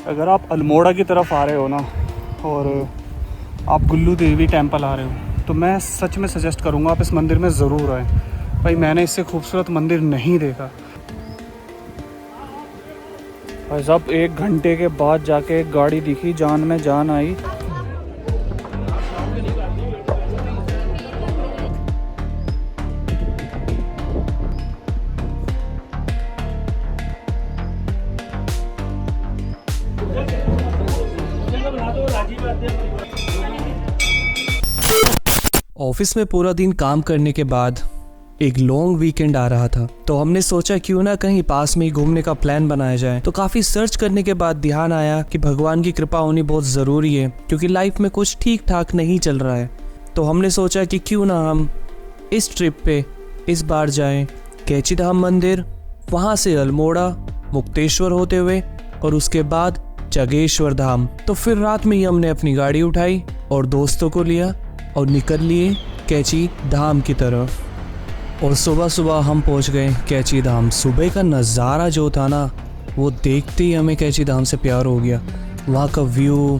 अगर आप अल्मोड़ा की तरफ आ रहे हो ना और आप गुल्लू देवी टेंपल आ रहे हो तो मैं सच में सजेस्ट करूँगा आप इस मंदिर में ज़रूर आएँ। भाई मैंने इससे खूबसूरत मंदिर नहीं देखा। भाई साहब 1 घंटे के बाद जाके एक गाड़ी दिखी, जान में जान आई। ऑफिस में पूरा दिन काम करने के बाद एक लॉन्ग वीकेंड आ रहा था, तो हमने सोचा क्यों ना कहीं पास में ही घूमने का प्लान बनाया जाए। तो काफी सर्च करने के बाद ध्यान आया कि भगवान की कृपा होनी बहुत जरूरी है, क्योंकि लाइफ में कुछ ठीक ठाक नहीं चल रहा है। तो हमने सोचा कि क्यों ना हम इस ट्रिप पे इस बार जाएं कैची धाम मंदिर, वहां से अल्मोड़ा मुक्तेश्वर होते हुए और उसके बाद जागेश्वर धाम। तो फिर रात में ही हमने अपनी गाड़ी उठाई और दोस्तों को लिया और निकल लिए कैची धाम की तरफ। और सुबह सुबह हम पहुंच गए कैची धाम। सुबह का नज़ारा जो था ना, वो देखते ही हमें कैची धाम से प्यार हो गया, वहाँ का व्यू।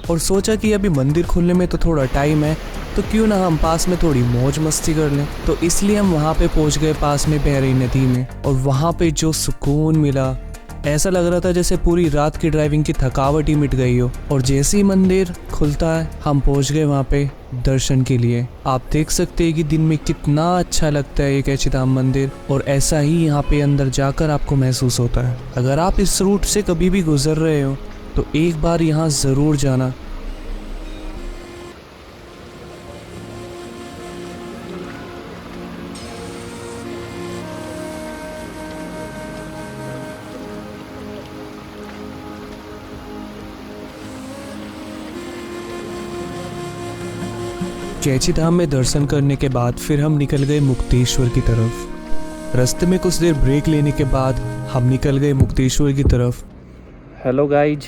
और सोचा कि अभी मंदिर खुलने में तो थोड़ा टाइम है, तो क्यों ना हम पास में थोड़ी मौज मस्ती कर लें। तो इसलिए हम वहाँ पे पहुँच गए पास में बह रही नदी में। और वहाँ पे जो सुकून मिला, ऐसा लग रहा था जैसे पूरी रात की ड्राइविंग की थकावट ही मिट गई हो। और जैसे ही मंदिर खुलता है हम पहुंच गए वहाँ पे दर्शन के लिए। आप देख सकते हैं कि दिन में कितना अच्छा लगता है ये कैची धाम मंदिर, और ऐसा ही यहाँ पे अंदर जाकर आपको महसूस होता है। अगर आप इस रूट से कभी भी गुजर रहे हो तो एक बार यहाँ ज़रूर जाना। कैची धाम में दर्शन करने के बाद फिर हम निकल गए मुक्तेश्वर की तरफ। रास्ते में कुछ देर ब्रेक लेने के बाद हम निकल गए मुक्तेश्वर की तरफ। हेलो गाइज,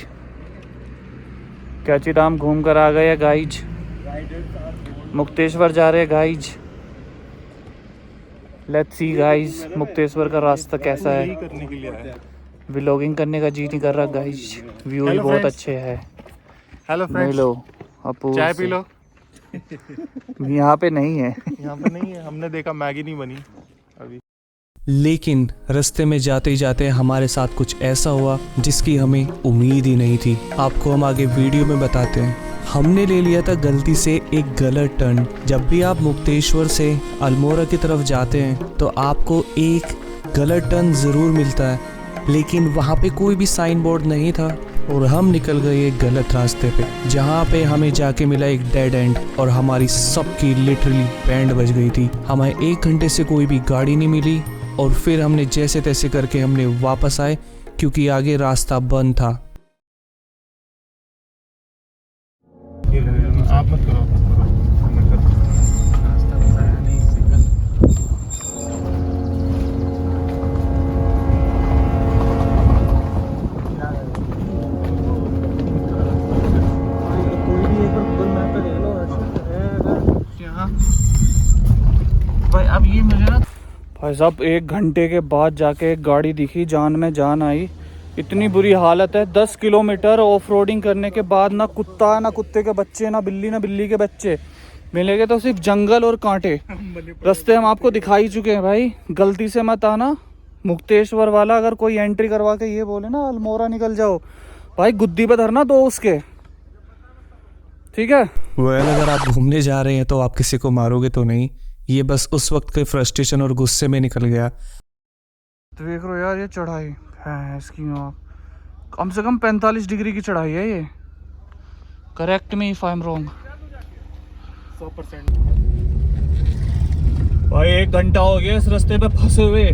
कैची धाम घूम कर आ गए गाइज, मुक्तेश्वर जा रहे हैं guys. Let's see guys Mukteshwar का रास्ता कैसा है। व्लॉगिंग करने का जी नहीं कर रहा गाइज, व्यू भी बहुत अच्छे है। हेलो फ्रेंड्स, लो अपू चाय पी लो। यहाँ पे नहीं है। यहाँ पे नहीं है, हमने देखा मैगी नहीं बनी अभी। लेकिन रास्ते में जाते ही जाते हमारे साथ कुछ ऐसा हुआ जिसकी हमें उम्मीद ही नहीं थी। आपको हम आगे वीडियो में बताते हैं। हमने ले लिया था गलती से एक गलत टर्न। जब भी आप मुक्तेश्वर से अल्मोड़ा की तरफ जाते हैं तो आपको एक गलत टर्न ज़रूर मिलता है, लेकिन वहाँ पे कोई भी साइन बोर्ड नहीं था और हम निकल गए एक गलत रास्ते पे, जहाँ पे हमें जाके मिला एक डेड एंड। और हमारी सबकी लिटरली बैंड बज गई थी। हमें 1 घंटे से कोई भी गाड़ी नहीं मिली और फिर हमने जैसे तैसे करके हमने वापस आए, क्योंकि आगे रास्ता बंद था। आप मत करो, भाई अब ये मुझे ना भाई साहब 1 घंटे के बाद जाके एक गाड़ी दिखी, जान में जान आई। इतनी बुरी हालत है। 10 किलोमीटर ऑफ रोडिंग करने के बाद ना कुत्ता, ना कुत्ते के बच्चे, ना बिल्ली के बच्चे मिलेंगे, तो सिर्फ जंगल और कांटे। रास्ते हम आपको दिखा ही चुके हैं भाई, गलती से मत आना। मुक्तेश्वर वाला अगर कोई एंट्री करवा के ये बोले ना अल्मोड़ा निकल जाओ, भाई गुद्दी पे धरना दो उसके, ठीक है। वेल, अगर आप घूमने जा रहे हैं तो आप किसी को मारोगे तो नहीं, ये बस उस वक्त के फ्रस्ट्रेशन और गुस्से में निकल गया। देख रहे हो यार ये चढ़ाई है इसकी, कम से कम 45 डिग्री की चढ़ाई है ये। Correct me if I am wrong. 100%। भाई 1 घंटा हो गया इस रास्ते पे फंसे हुए,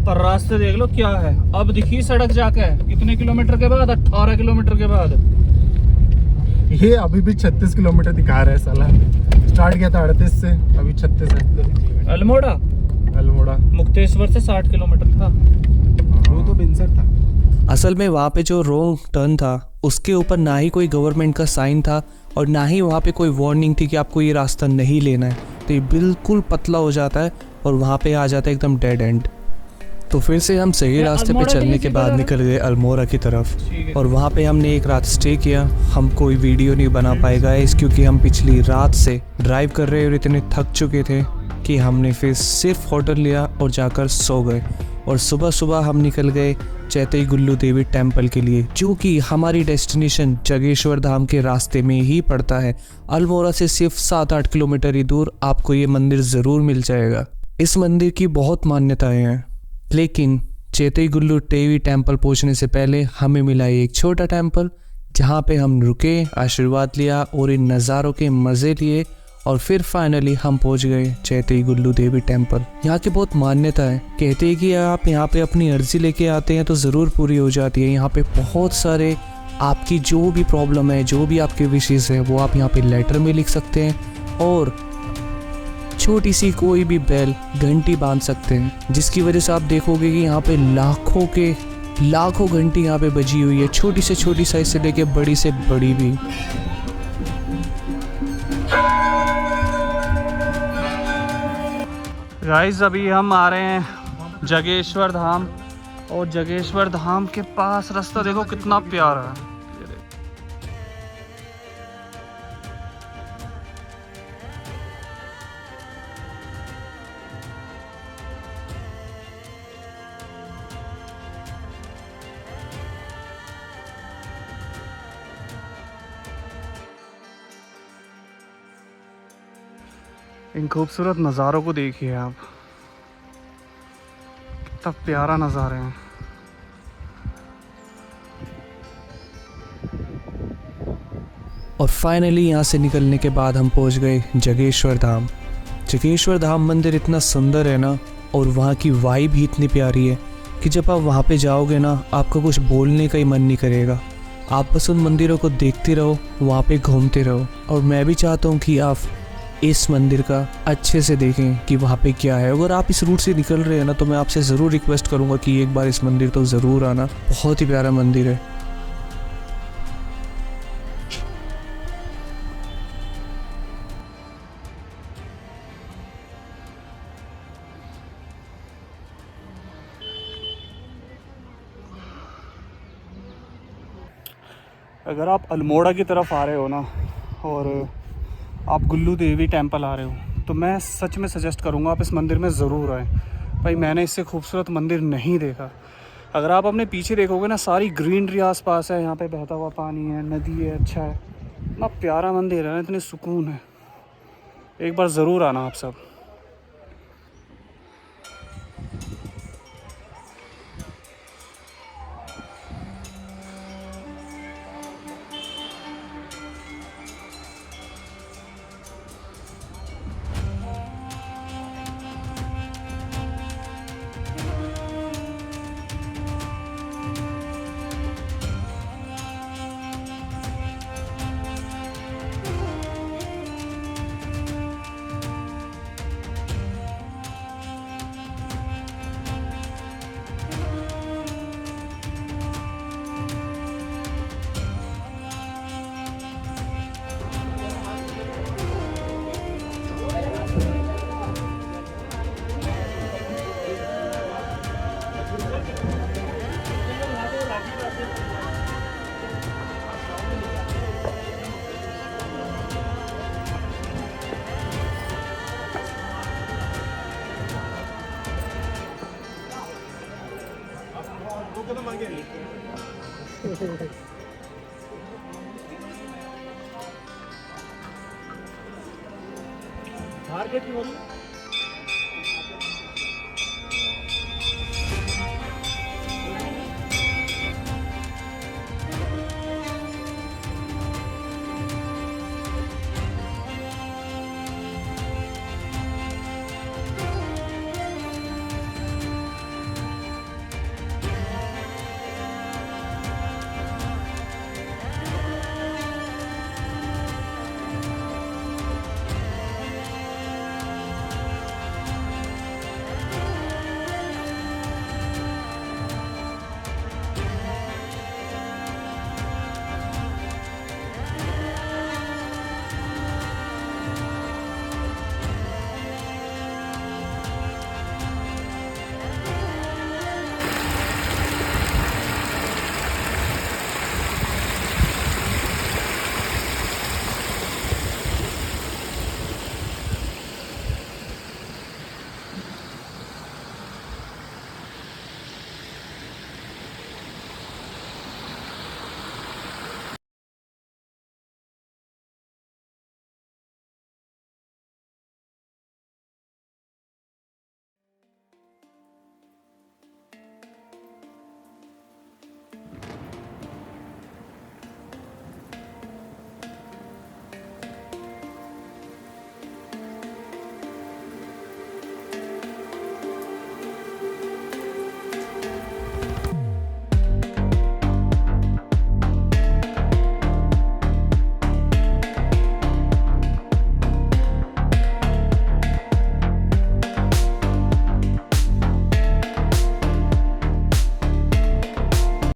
पर रास्ते देख लो क्या है। अब दिखी सड़क जाके कितने किलोमीटर के बाद, 18 किलोमीटर के बाद। ये अभी भी 36 किलोमीटर दिखा रहा है साला। स्टार्ट किया था 38 से, अभी 36 है। अल्मोड़ा मुक्तेश्वर से 60 किलोमीटर था। वो तो बिनसर था। असल में वहाँ पे जो रॉन्ग टर्न था उसके ऊपर ना ही कोई गवर्नमेंट का साइन था और ना ही वहाँ पे कोई वार्निंग थी कि आपको ये रास्ता नहीं लेना है। तो ये बिल्कुल पतला हो जाता है और वहाँ पे आ जाता है एकदम डेड एंड। तो फिर से हम सही रास्ते पे चलने के बाद निकल गए अल्मोड़ा की तरफ और वहाँ पे हमने एक रात स्टे किया। हम कोई वीडियो नहीं बना पाएगा इस क्योंकि हम पिछली रात से ड्राइव कर रहे और इतने थक चुके थे कि हमने फिर सिर्फ होटल लिया और जाकर सो गए। और सुबह सुबह हम निकल गए चैतई गुल्लू देवी टेम्पल के लिए, जो कि हमारी डेस्टिनेशन जागेश्वर धाम के रास्ते में ही पड़ता है। अल्मोड़ा से सिर्फ 7-8 किलोमीटर ही दूर आपको ये मंदिर ज़रूर मिल जाएगा। इस मंदिर की बहुत मान्यताएं हैं, लेकिन चैतई गुल्लू देवी टेम्पल पहुंचने से पहले हमें मिला एक छोटा टेम्पल जहां पे हम रुके, आशीर्वाद लिया और इन नज़ारों के मज़े लिए और फिर फाइनली हम पहुंच गए चैतई गुल्लू देवी टेम्पल। यहाँ की बहुत मान्यता है, कहते हैं कि आप यहाँ पे अपनी अर्जी लेके आते हैं तो ज़रूर पूरी हो जाती है। यहाँ पे बहुत सारे आपकी जो भी प्रॉब्लम है, जो भी आपके विशेष है वो आप यहाँ पे लेटर में लिख सकते हैं और छोटी सी कोई भी बेल घंटी बांध सकते हैं, जिसकी वजह से आप देखोगे कि यहाँ पे लाखों घंटी यहाँ पे बजी हुई है, छोटी से छोटी साइज से लेके बड़ी से बड़ी भी। गाइस अभी हम आ रहे हैं जागेश्वर धाम और जागेश्वर धाम के पास रास्ता देखो कितना प्यारा है। इन खूबसूरत नज़ारों को देखिए आप, कितना प्यारा नज़ारे हैं। और फाइनली यहाँ से निकलने के बाद हम पहुँच गए जागेश्वर धाम। जागेश्वर धाम मंदिर इतना सुंदर है ना, और वहाँ की वाइब ही इतनी प्यारी है कि जब आप वहाँ पे जाओगे ना आपको कुछ बोलने का ही मन नहीं करेगा। आप बस उन मंदिरों को देखते रहो, वहाँ पे घूमते रहो। और मैं भी चाहता हूँ कि आप इस मंदिर का अच्छे से देखें कि वहाँ पे क्या है। अगर आप इस रूट से निकल रहे हैं ना तो मैं आपसे ज़रूर रिक्वेस्ट करूँगा कि एक बार इस मंदिर तो ज़रूर आना, बहुत ही प्यारा मंदिर है। अगर आप अल्मोड़ा की तरफ आ रहे हो ना और आप गुल्लू देवी टेम्पल आ रहे हो तो मैं सच में सजेस्ट करूँगा आप इस मंदिर में ज़रूर आएँ। भाई मैंने इससे खूबसूरत मंदिर नहीं देखा। अगर आप अपने पीछे देखोगे ना सारी ग्रीनरी आसपास है, यहाँ पे बहता हुआ पानी है, नदी है, अच्छा है, इतना प्यारा मंदिर है ना, इतने सुकून है। एक बार ज़रूर आना आप सब। मार्केट की